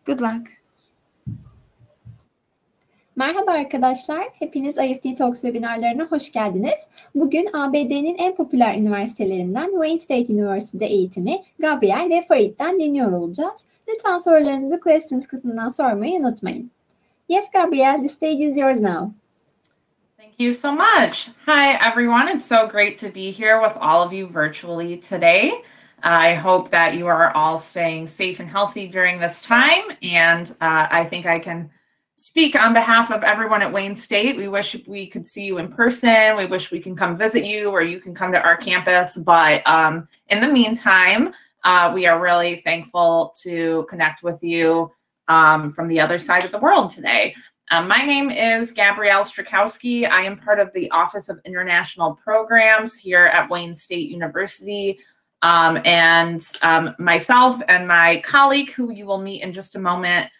Good luck. Merhaba arkadaşlar, hepiniz IEFT Talks webinarlarına hoş geldiniz. Bugün ABD'nin en popüler üniversitelerinden Wayne State University'de eğitimi Gabrielle ve Farid'den dinliyor olacağız. Lütfen sorularınızı questions kısmından sormayı unutmayın. Yes, Gabrielle, the stage is yours now. Thank you so much. Hi, everyone. It's so great to be here with all of you virtually today. I hope that you are all staying safe and healthy during this time. And I think I can speak on behalf of everyone at Wayne State. We wish we could see you in person. We wish we can come visit you, or you can come to our campus. But in the meantime, we are really thankful to connect with you from the other side of the world today. My name is Gabrielle Strakowski. I am part of the Office of International Programs here at Wayne State University. Myself and my colleague, who you will meet in just a moment,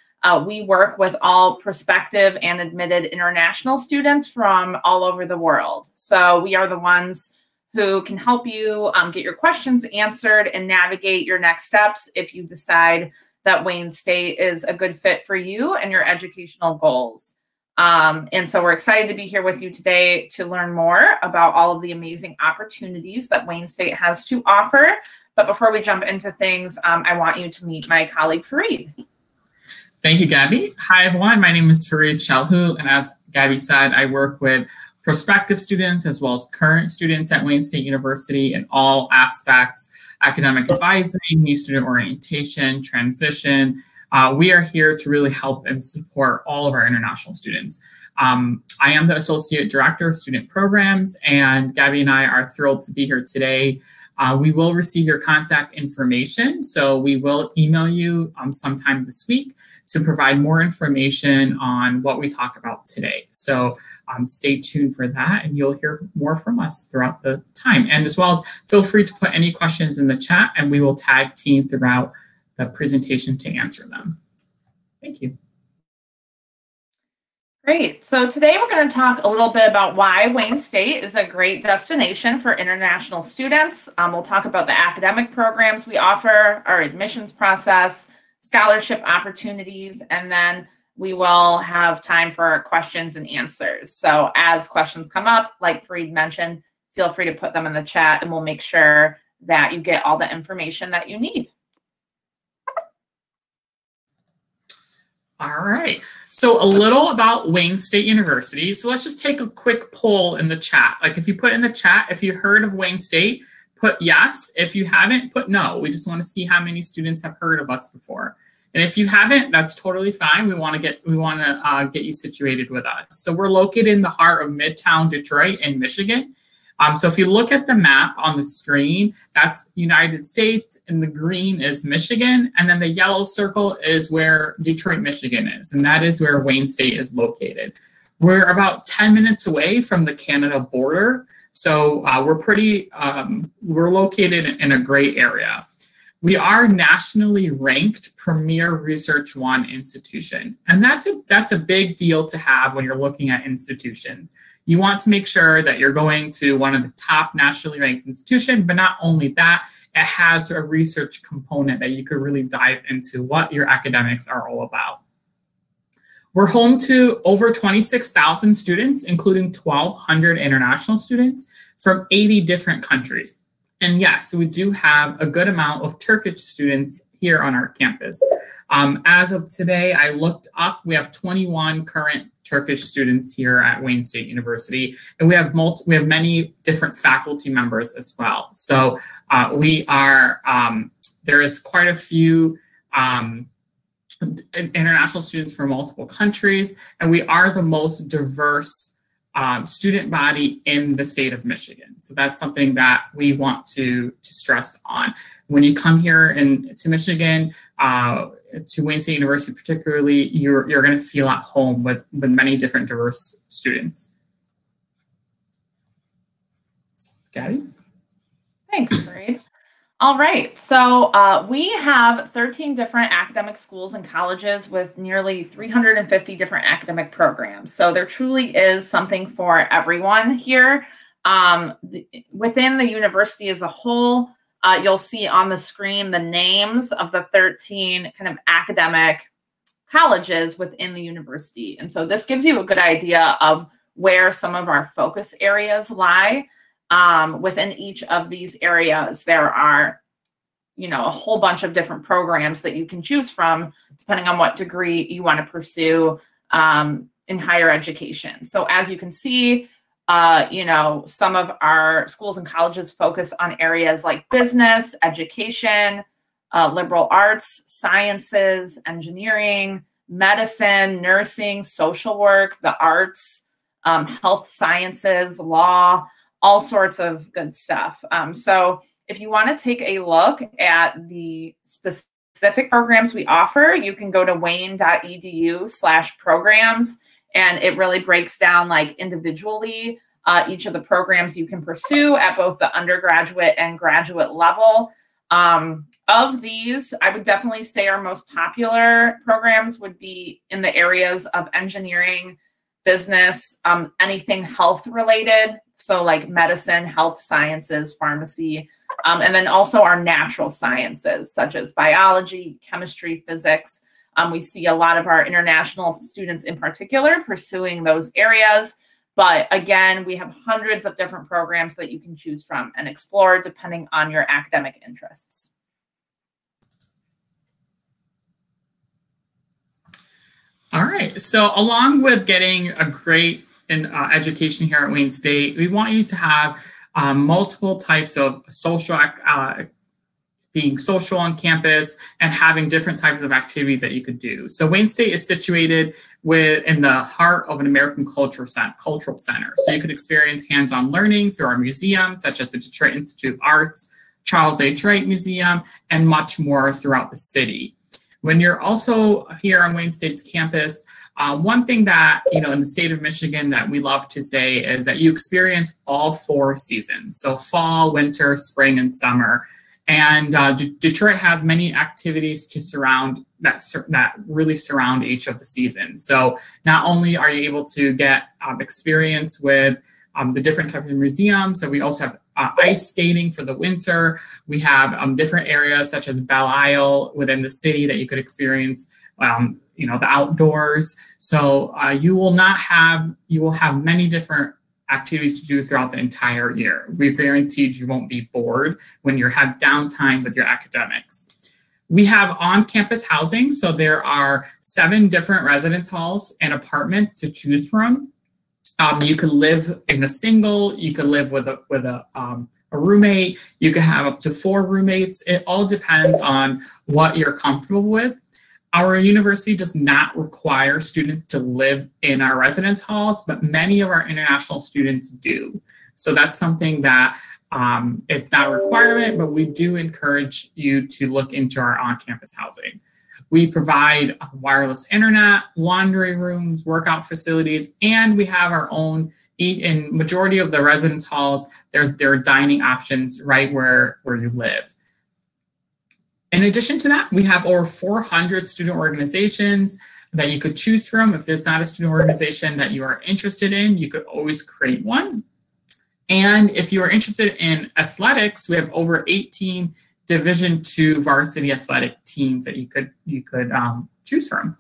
we work with all prospective and admitted international students from all over the world. So we are the ones who can help you get your questions answered and navigate your next steps if you decide that Wayne State is a good fit for you and your educational goals. And so we're excited to be here with you today to learn more about all of the amazing opportunities that Wayne State has to offer. But before we jump into things, I want you to meet my colleague, Farid. Thank you, Gabby. Hi, everyone. My name is Farid Shalhu, and as Gabby said, I work with prospective students as well as current students at Wayne State University in all aspects: academic advising, new student orientation, transition. We are here to really help and support all of our international students. I am the Associate Director of Student Programs, and Gabby and I are thrilled to be here today. We will receive your contact information, so we will email you sometime this week to provide more information on what we talk about today. So stay tuned for that, and you'll hear more from us throughout the time. And as well as feel free to put any questions in the chat, and we will tag team throughout the presentation to answer them. Thank you. Great. So today we're going to talk a little bit about why Wayne State is a great destination for international students. We'll talk about the academic programs we offer, our admissions process, scholarship opportunities, and then we will have time for questions and answers. So as questions come up, like Farid mentioned, feel free to put them in the chat, and we'll make sure that you get all the information that you need. All right, so a little about Wayne State University. So let's just take a quick poll in the chat. Like if you put in the chat, if you heard of Wayne State, put yes. If you haven't, put no. We just want to see how many students have heard of us before. And if you haven't, that's totally fine. We want to get you situated with us. So we're located in the heart of Midtown Detroit in Michigan. So if you look at the map on the screen, that's United States, and the green is Michigan, and then the yellow circle is where Detroit, Michigan is, and that is where Wayne State is located. We're about 10 minutes away from the Canada border, so we're located in a great area. We are nationally ranked premier Research One institution, and that's a big deal to have when you're looking at institutions. You want to make sure that you're going to one of the top nationally ranked institutions, but not only that, it has a research component that you could really dive into what your academics are all about. We're home to over 26,000 students, including 1,200 international students from 80 different countries. And yes, we do have a good amount of Turkish students here on our campus. As of today, I looked up, we have 21 current Turkish students here at Wayne State University, and we have many different faculty members as well. So there is quite a few international students from multiple countries, and we are the most diverse student body in the state of Michigan. So that's something that we want to stress on. When you come here to Michigan, to Wayne State University particularly, you're going to feel at home with many different diverse students. Gabby? Thanks, Farid. All right, so we have 13 different academic schools and colleges with nearly 350 different academic programs. So there truly is something for everyone here. Within the university as a whole, you'll see on the screen the names of the 13 kind of academic colleges within the university. And so this gives you a good idea of where some of our focus areas lie. Within each of these areas, there are, a whole bunch of different programs that you can choose from, depending on what degree you want to pursue in higher education. So as you can see, some of our schools and colleges focus on areas like business, education, liberal arts, sciences, engineering, medicine, nursing, social work, the arts, health sciences, law, all sorts of good stuff. So if you want to take a look at the specific programs we offer, you can go to wayne.edu/programs, and it really breaks down like individually each of the programs you can pursue at both the undergraduate and graduate level. Of these, I would definitely say our most popular programs would be in the areas of engineering, business, anything health related. So like medicine, health sciences, pharmacy, and then also our natural sciences, such as biology, chemistry, physics. We see a lot of our international students in particular pursuing those areas. But again, we have hundreds of different programs that you can choose from and explore depending on your academic interests. All right, so along with getting a great education here at Wayne State, we want you to have multiple types of being social on campus and having different types of activities that you could do. So Wayne State is situated in the heart of an American cultural center. So you could experience hands-on learning through our museums, such as the Detroit Institute of Arts, Charles H. Wright Museum, and much more throughout the city. When you're also here on Wayne State's campus, one thing that, in the state of Michigan that we love to say is that you experience all 4 seasons. So fall, winter, spring, and summer. And Detroit has many activities to surround that really surround each of the seasons. So not only are you able to get experience with the different types of museums, so we also have ice skating for the winter. We have different areas such as Belle Isle within the city that you could experience, the outdoors. So you will have many different activities to do throughout the entire year. We've guaranteed you won't be bored when you have downtime with your academics. We have on-campus housing, so there are 7 different residence halls and apartments to choose from. You could live in a single, you could live with a roommate, you could have up to 4 roommates. It all depends on what you're comfortable with. Our university does not require students to live in our residence halls, but many of our international students do. So that's something that it's not a requirement, but we do encourage you to look into our on-campus housing. We provide wireless internet, laundry rooms, workout facilities, and we have our own, in majority of the residence halls, there are dining options right where you live. In addition to that, we have over 400 student organizations that you could choose from. If there's not a student organization that you are interested in, you could always create one. And if you are interested in athletics, we have over 18 Division II varsity athletic teams that you could choose from.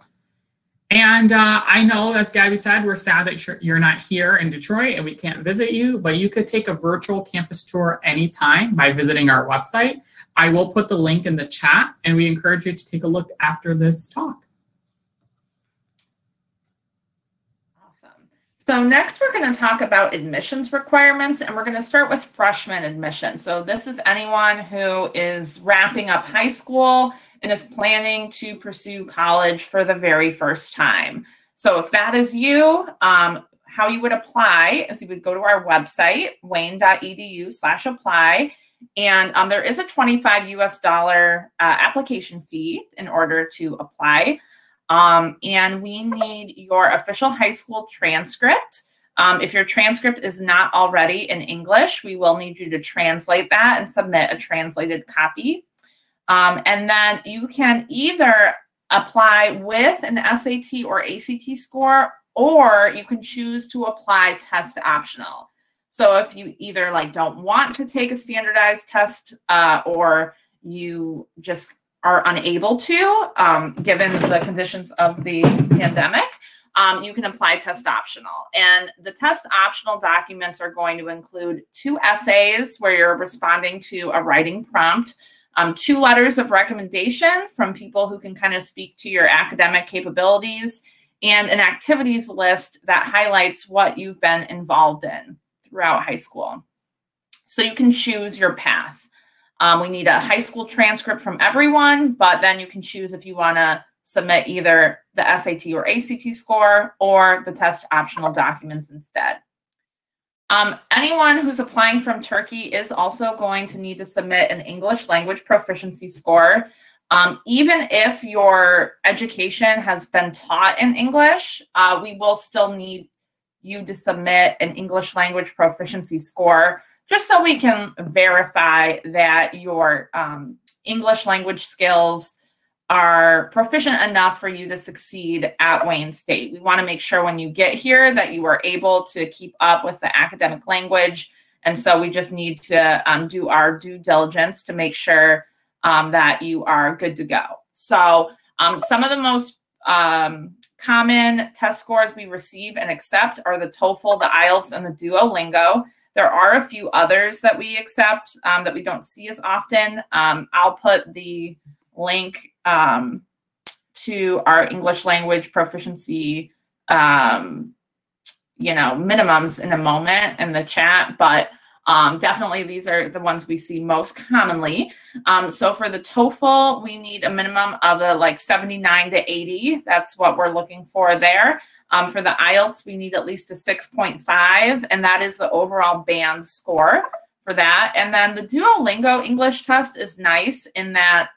And I know, as Gabby said, we're sad that you're not here in Detroit and we can't visit you, but you could take a virtual campus tour anytime by visiting our website. I will put the link in the chat, and we encourage you to take a look after this talk. Awesome. So next we're going to talk about admissions requirements, and we're going to start with freshman admission. So this is anyone who is wrapping up high school and is planning to pursue college for the very first time. So if that is you, how you would apply is you would go to our website, wayne.edu/apply. And there is a $25 US application fee in order to apply. And we need your official high school transcript. If your transcript is not already in English, we will need you to translate that and submit a translated copy. And then you can either apply with an SAT or ACT score, or you can choose to apply test optional. So if you either don't want to take a standardized test or you just are unable to, given the conditions of the pandemic, you can apply test optional. And the test optional documents are going to include 2 essays where you're responding to a writing prompt, 2 letters of recommendation from people who can kind of speak to your academic capabilities, and an activities list that highlights what you've been involved in throughout high school. So you can choose your path. We need a high school transcript from everyone, but then you can choose if you want to submit either the SAT or ACT score or the test optional documents instead. Anyone who's applying from Turkey is also going to need to submit an English language proficiency score. Even if your education has been taught in English, we will still need you to submit an English language proficiency score just so we can verify that your English language skills are proficient enough for you to succeed at Wayne State. We want to make sure when you get here that you are able to keep up with the academic language. And so we just need to do our due diligence to make sure that you are good to go. So some of the most common test scores we receive and accept are the TOEFL, the IELTS, and the Duolingo. There are a few others that we accept that we don't see as often. I'll put the link to our English language proficiency, minimums in a moment in the chat, but definitely these are the ones we see most commonly. So for the TOEFL, we need a minimum of like 79 to 80. That's what we're looking for there. For the IELTS, we need at least a 6.5, and that is the overall band score for that. And then the Duolingo English test is nice in that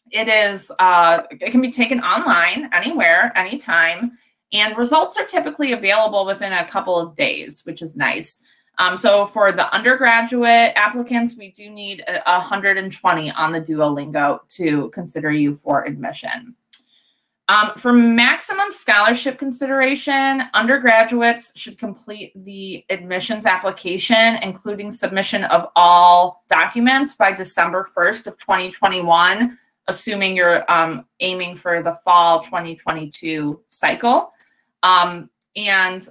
it can be taken online, anywhere, anytime, and results are typically available within a couple of days, which is nice. So for the undergraduate applicants, we do need 120 on the Duolingo to consider you for admission. For maximum scholarship consideration, undergraduates should complete the admissions application, including submission of all documents by December 1st of 2021, assuming you're aiming for the fall 2022 cycle. And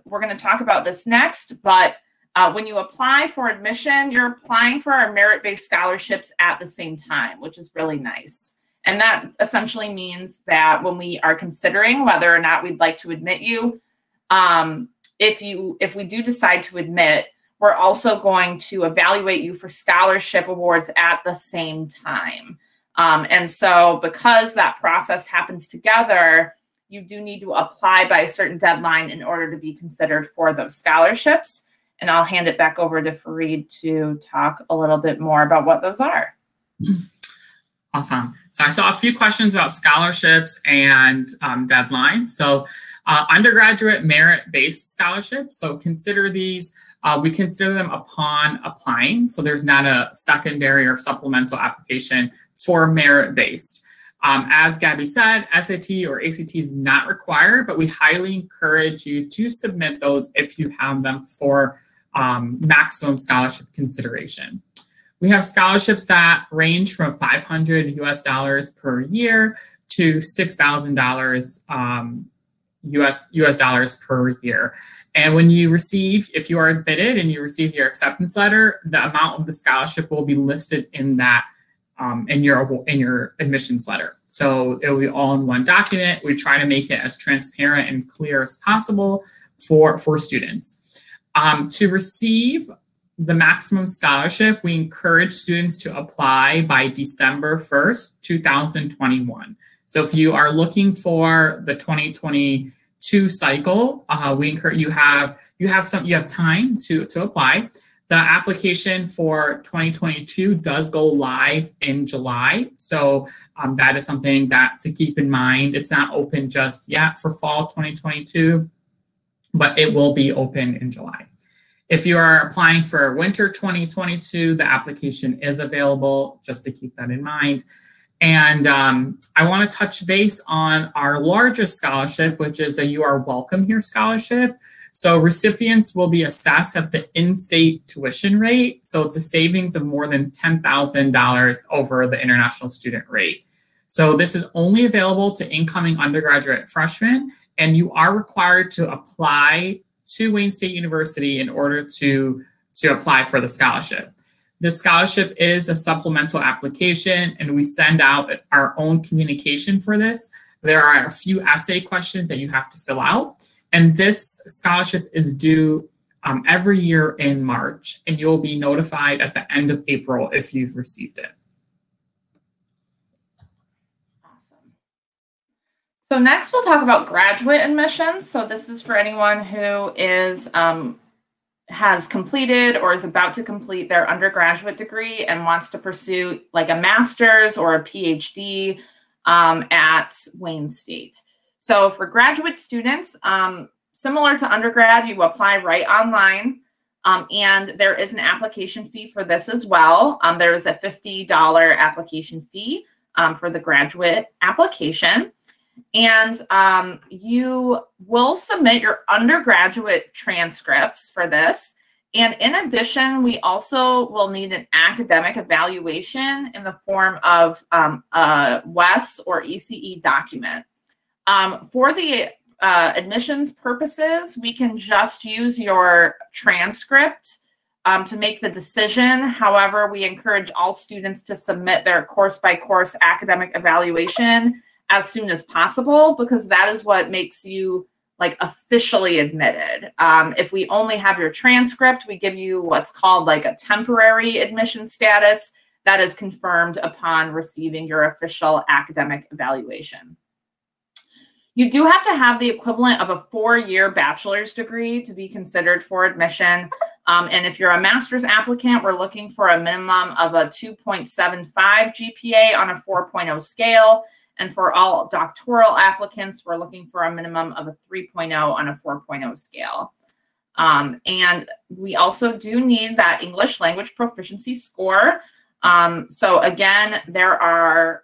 we're going to talk about this next, but when you apply for admission, you're applying for our merit-based scholarships at the same time, which is really nice. And that essentially means that when we are considering whether or not we'd like to admit you, if we do decide to admit, we're also going to evaluate you for scholarship awards at the same time. And so because that process happens together, you do need to apply by a certain deadline in order to be considered for those scholarships. And I'll hand it back over to Fareed to talk a little bit more about what those are. Awesome. So I saw a few questions about scholarships and deadlines. So undergraduate merit-based scholarships. So consider these, we consider them upon applying. So there's not a secondary or supplemental application for merit-based. As Gabby said, SAT or ACT is not required, but we highly encourage you to submit those if you have them for maximum scholarship consideration. We have scholarships that range from $500 US per year to $6,000 US dollars per year. And when you receive, if you are admitted and you receive your acceptance letter, the amount of the scholarship will be listed in that in your admissions letter. So it will be all in one document. We try to make it as transparent and clear as possible for students. To receive the maximum scholarship, we encourage students to apply by December 1st, 2021. So if you are looking for the 2022 cycle, we encourage you have time to apply. The application for 2022 does go live in July. So that is something that to keep in mind. It's not open just yet for fall 2022, but it will be open in July. If you are applying for winter 2022, the application is available, just to keep that in mind. And I want to touch base on our largest scholarship, which is the You Are Welcome Here scholarship. So recipients will be assessed at the in-state tuition rate. So it's a savings of more than $10,000 over the international student rate. So this is only available to incoming undergraduate freshmen, and you are required to apply to Wayne State University in order to apply for the scholarship. This scholarship is a supplemental application, and we send out our own communication for this. There are a few essay questions that you have to fill out, and this scholarship is due every year in March, and you'll be notified at the end of April if you've received it. Awesome. So next we'll talk about graduate admissions. So this is for anyone who is has completed or is about to complete their undergraduate degree and wants to pursue like a master's or a PhD at Wayne State. So for graduate students, similar to undergrad, you apply right online, and there is an application fee for this as well. There is a $50 application fee for the graduate application. And you will submit your undergraduate transcripts for this. And in addition, we also will need an academic evaluation in the form of a WES or ECE document. For the admissions purposes, we can just use your transcript to make the decision. However, we encourage all students to submit their course-by-course academic evaluation as soon as possible, because that is what makes you like officially admitted. If we only have your transcript, we give you what's called like a temporary admission status that is confirmed upon receiving your official academic evaluation. You do have to have the equivalent of a 4-year bachelor's degree to be considered for admission. And if you're a master's applicant, we're looking for a minimum of a 2.75 GPA on a 4.0 scale. And for all doctoral applicants, we're looking for a minimum of a 3.0 on a 4.0 scale. And we also do need that English language proficiency score. So again, there are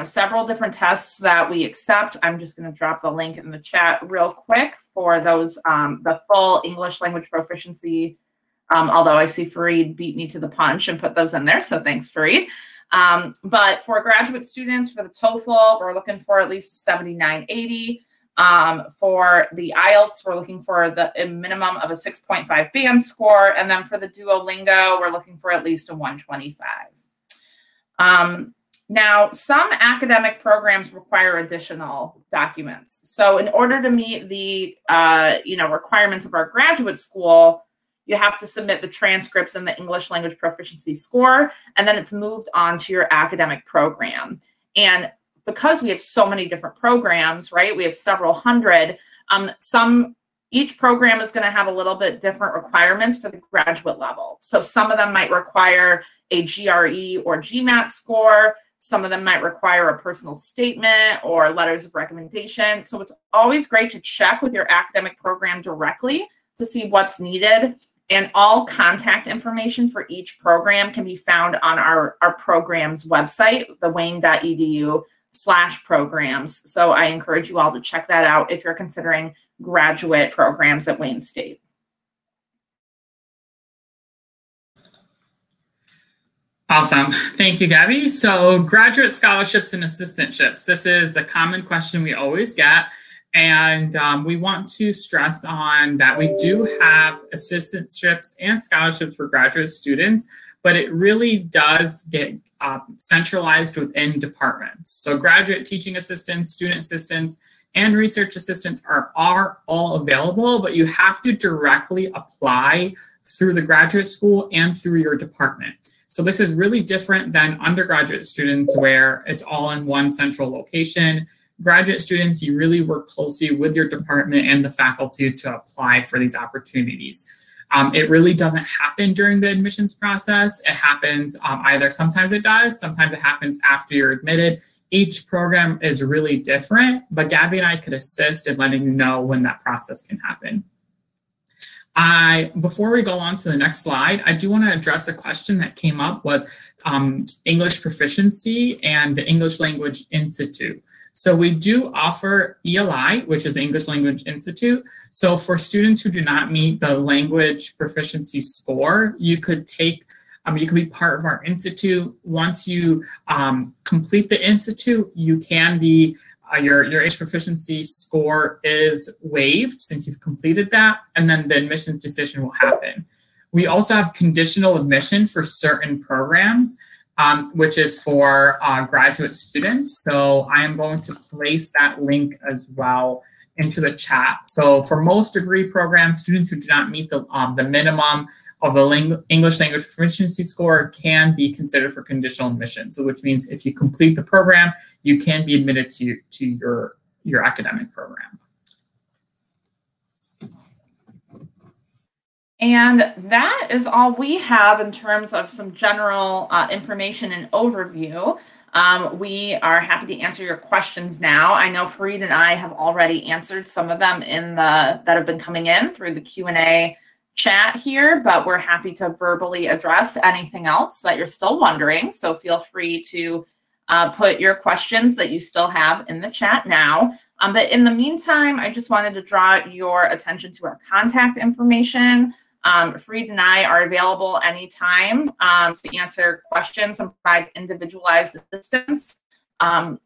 several different tests that we accept. I'm just going to drop the link in the chat real quick for those, the full English language proficiency, although I see Fareed beat me to the punch and put those in there. So thanks, Fareed. But for graduate students, for the TOEFL, we're looking for at least 7980. For the IELTS, we're looking for a minimum of a 6.5 band score. And then for the Duolingo, we're looking for at least a 125. Now, some academic programs require additional documents. So in order to meet the requirements of our graduate school, you have to submit the transcripts and the English language proficiency score, and then it's moved on to your academic program. And because we have so many different programs, right, we have several hundred, each program is going to have a little bit different requirements for the graduate level. So some of them might require a GRE or GMAT score. Some of them might require a personal statement or letters of recommendation. So it's always great to check with your academic program directly to see what's needed. And all contact information for each program can be found on our program's website, thewayne.edu/programs. So I encourage you all to check that out if you're considering graduate programs at Wayne State. Awesome. Thank you, Gabby. So graduate scholarships and assistantships. This is a common question we always get. And we want to stress on that we do have assistantships and scholarships for graduate students, but it really does get centralized within departments. So graduate teaching assistants, student assistants, and research assistants are all available, but you have to directly apply through the graduate school and through your department. So this is really different than undergraduate students where it's all in one central location. Graduate students, you really work closely with your department and the faculty to apply for these opportunities. It really doesn't happen during the admissions process. It happens either sometimes it does, sometimes it happens after you're admitted. Each program is really different, but Gabby and I could assist in letting you know when that process can happen. Before we go on to the next slide, I do want to address a question that came up with English proficiency and the English Language Institute. So we do offer ELI, which is the English Language Institute. So for students who do not meet the language proficiency score, you could take You can be part of our institute. Once you complete the institute, you can be, your English proficiency score is waived since you've completed that, and then the admissions decision will happen. We also have conditional admission for certain programs, which is for graduate students. So I am going to place that link as well into the chat. So for most degree programs, students who do not meet the minimum of the English language proficiency score can be considered for conditional admission. So which means if you complete the program, you can be admitted to your academic program. And that is all we have in terms of some general information and overview. We are happy to answer your questions now. I know Fareed and I have already answered some of them that have been coming in through the Q&A chat here, but we're happy to verbally address anything else that you're still wondering. So feel free to put your questions that you still have in the chat now. But in the meantime, I just wanted to draw your attention to our contact information. Fareed and I are available anytime to answer questions and provide individualized assistance.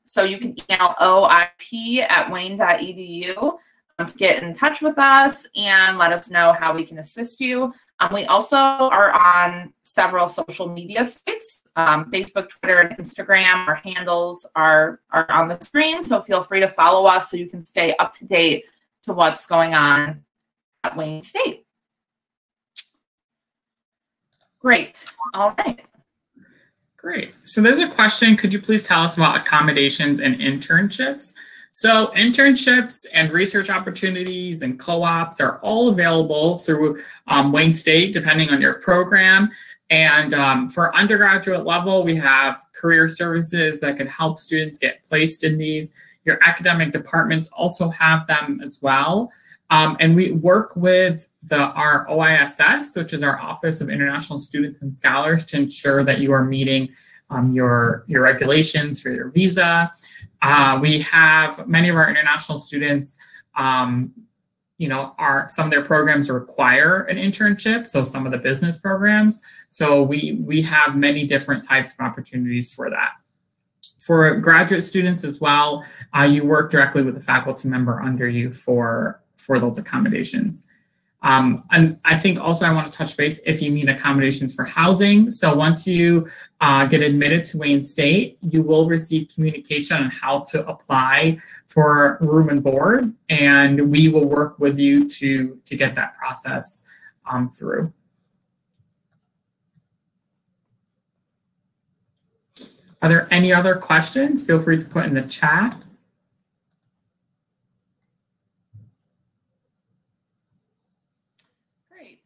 So you can email oip@wayne.edu to get in touch with us and let us know how we can assist you. We also are on several social media sites, Facebook, Twitter, and Instagram. Our handles are on the screen, so feel free to follow us so you can stay up to date to what's going on at Wayne State. Great. All right. Great. So there's a question. Could you please tell us about accommodations and internships? So internships and research opportunities and co-ops are all available through Wayne State, depending on your program. And for undergraduate level, we have career services that can help students get placed in these. Your academic departments also have them as well. And we work with our OISS, which is our Office of International Students and Scholars, to ensure that you are meeting your regulations for your visa. We have many of our international students, some of their programs require an internship, so some of the business programs. So we have many different types of opportunities for that. For graduate students as well, you work directly with the faculty member under you for those accommodations. And I think also I want to touch base if you need accommodations for housing. So once you get admitted to Wayne State, you will receive communication on how to apply for room and board, and we will work with you to get that process through. Are there any other questions? Feel free to put in the chat.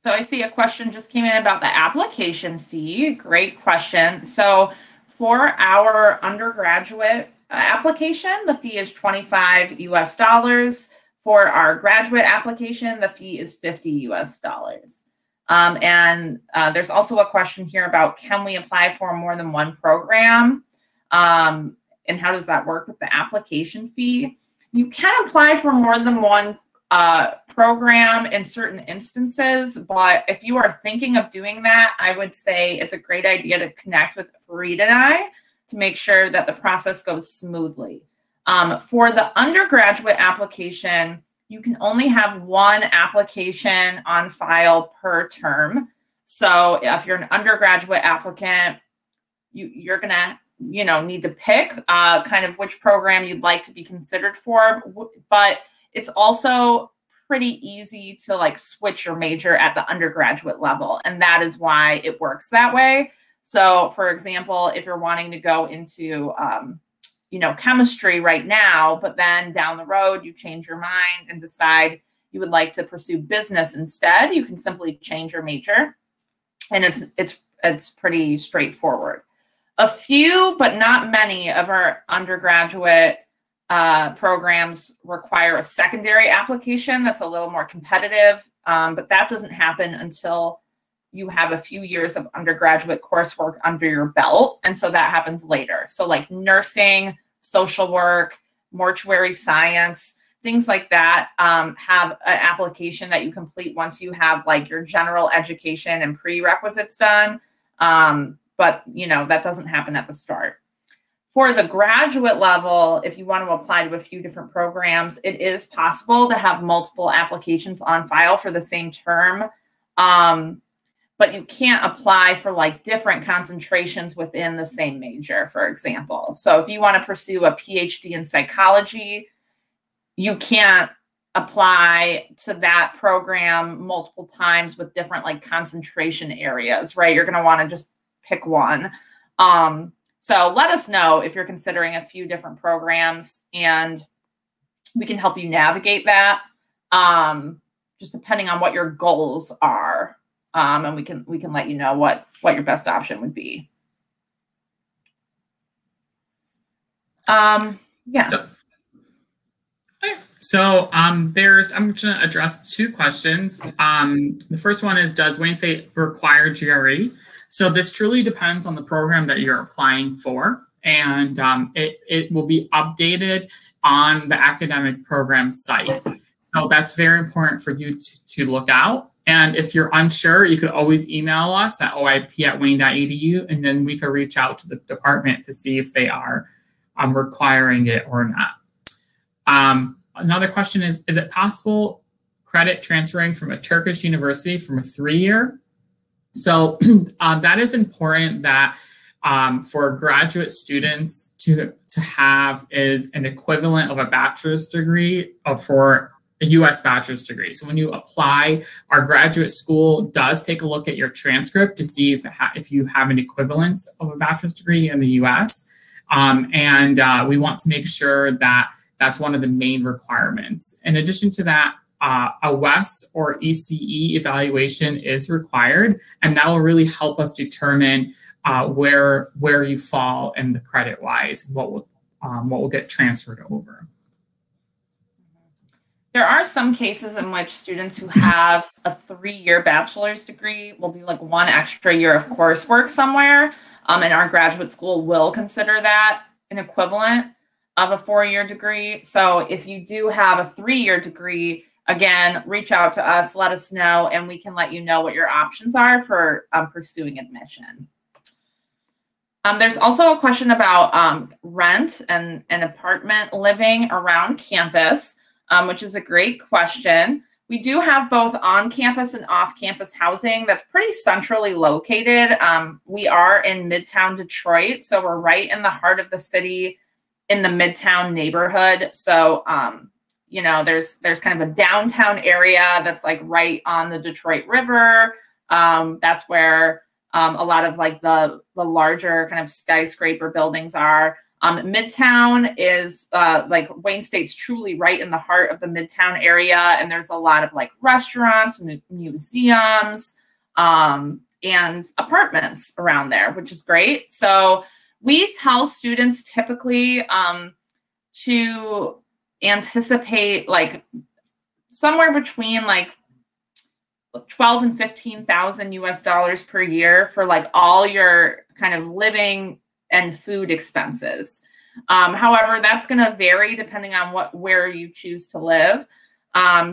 So I see a question just came in about the application fee. Great question. So for our undergraduate application, the fee is $25 US. For our graduate application, the fee is $50 US. There's also a question here about, can we apply for more than one program? And how does that work with the application fee? You can apply for more than one program in certain instances, but if you are thinking of doing that, I would say it's a great idea to connect with Fareed and I to make sure that the process goes smoothly. For the undergraduate application, you can only have one application on file per term. So if you're an undergraduate applicant, you're gonna need to pick kind of which program you'd like to be considered for, but it's also pretty easy to like switch your major at the undergraduate level. And that is why it works that way. So for example, if you're wanting to go into, chemistry right now, but then down the road, you change your mind and decide you would like to pursue business instead, you can simply change your major. And it's pretty straightforward. A few, but not many of our undergraduate programs require a secondary application that's a little more competitive, but that doesn't happen until you have a few years of undergraduate coursework under your belt. And so that happens later. So like nursing, social work, mortuary science, things like that have an application that you complete once you have like your general education and prerequisites done. But, you know, that doesn't happen at the start. For the graduate level, if you want to apply to a few different programs, it is possible to have multiple applications on file for the same term. But you can't apply for like different concentrations within the same major, for example. So if you want to pursue a PhD in psychology, you can't apply to that program multiple times with different like concentration areas, right? You're going to want to just pick one. So let us know if you're considering a few different programs, and we can help you navigate that, just depending on what your goals are. And we can let you know what your best option would be. Yeah. So I'm going to address two questions. The first one is, does Wayne State require GRE? So this truly depends on the program that you're applying for, and it will be updated on the academic program site. So that's very important for you to look out. And if you're unsure, you could always email us at oip@wayne.edu, and then we could reach out to the department to see if they are requiring it or not. Another question is it possible credit transferring from a Turkish university from a 3-year? So that is important that for graduate students to have is an equivalent of a bachelor's degree for a U.S. bachelor's degree. So when you apply, our graduate school does take a look at your transcript to see if you have an equivalence of a bachelor's degree in the U.S. And we want to make sure that that's one of the main requirements. In addition to that, a WES or ECE evaluation is required, and that will really help us determine where you fall in the credit-wise, what will get transferred over. There are some cases in which students who have a 3-year bachelor's degree will do like 1 extra year of coursework somewhere, and our graduate school will consider that an equivalent of a 4-year degree. So if you do have a 3-year degree, again, reach out to us, let us know, and we can let you know what your options are for pursuing admission. There's also a question about rent and apartment living around campus, which is a great question. We do have both on-campus and off-campus housing that's pretty centrally located. We are in Midtown Detroit, so we're right in the heart of the city in the Midtown neighborhood. So, you know, there's kind of a downtown area that's like right on the Detroit River. That's where a lot of like the larger kind of skyscraper buildings are. Midtown is like Wayne State's truly right in the heart of the Midtown area. And there's a lot of like restaurants, museums, and apartments around there, which is great. So we tell students typically to anticipate like somewhere between like 12 and 15,000 US dollars per year for like all your kind of living and food expenses. However, that's going to vary depending on where you choose to live.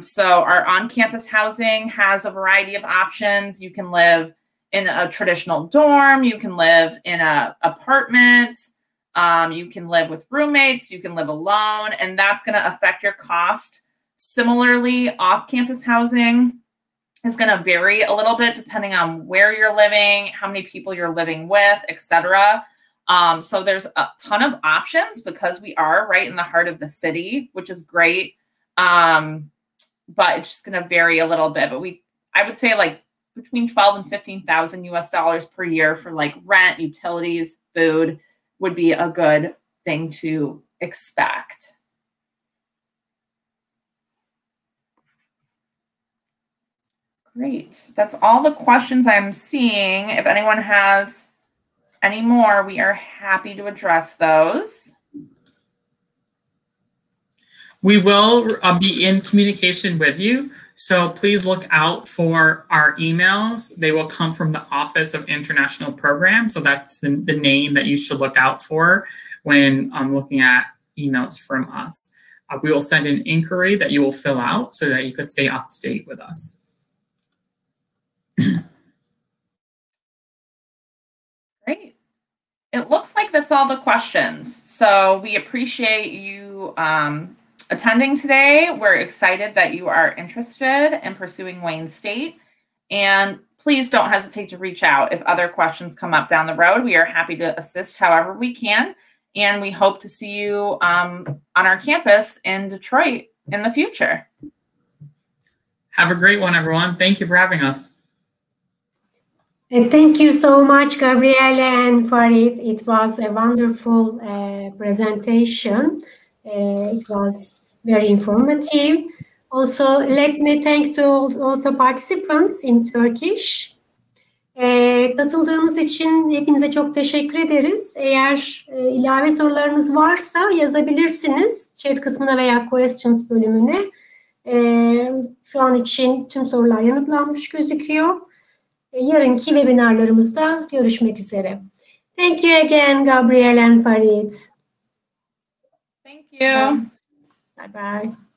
So our on-campus housing has a variety of options. You can live in a traditional dorm, you can live in an apartment, you can live with roommates, you can live alone, and that's going to affect your cost. Similarly, off-campus housing is going to vary a little bit depending on where you're living, how many people you're living with, etc. So there's a ton of options because we are right in the heart of the city, which is great. But it's just going to vary a little bit. But I would say like between 12 and 15,000 US dollars per year for like rent, utilities, food would be a good thing to expect. Great. That's all the questions I'm seeing. If anyone has any more, we are happy to address those. We will be in communication with you, so please look out for our emails. They will come from the Office of International Programs, so that's the name that you should look out for when looking at emails from us. We will send an inquiry that you will fill out so that you could stay up to date with us. It looks like that's all the questions. So we appreciate you attending today. We're excited that you are interested in pursuing Wayne State. And please don't hesitate to reach out if other questions come up down the road. We are happy to assist however we can. And we hope to see you on our campus in Detroit in the future. Have a great one, everyone. Thank you for having us. And thank you so much, Gabrielle and Farid. It was a wonderful presentation. It was very informative. Also, let me thank to also participants in Turkish. Katıldığınız için hepinize çok teşekkür ederiz. Eğer ilave sorularınız varsa yazabilirsiniz chat kısmına veya questions bölümüne. Şu an için tüm sorular yanıtlanmış gözüküyor. Yarınki webinarlarımızda görüşmek üzere. Thank you again, Gabrielle and Farid. Thank you. Bye bye.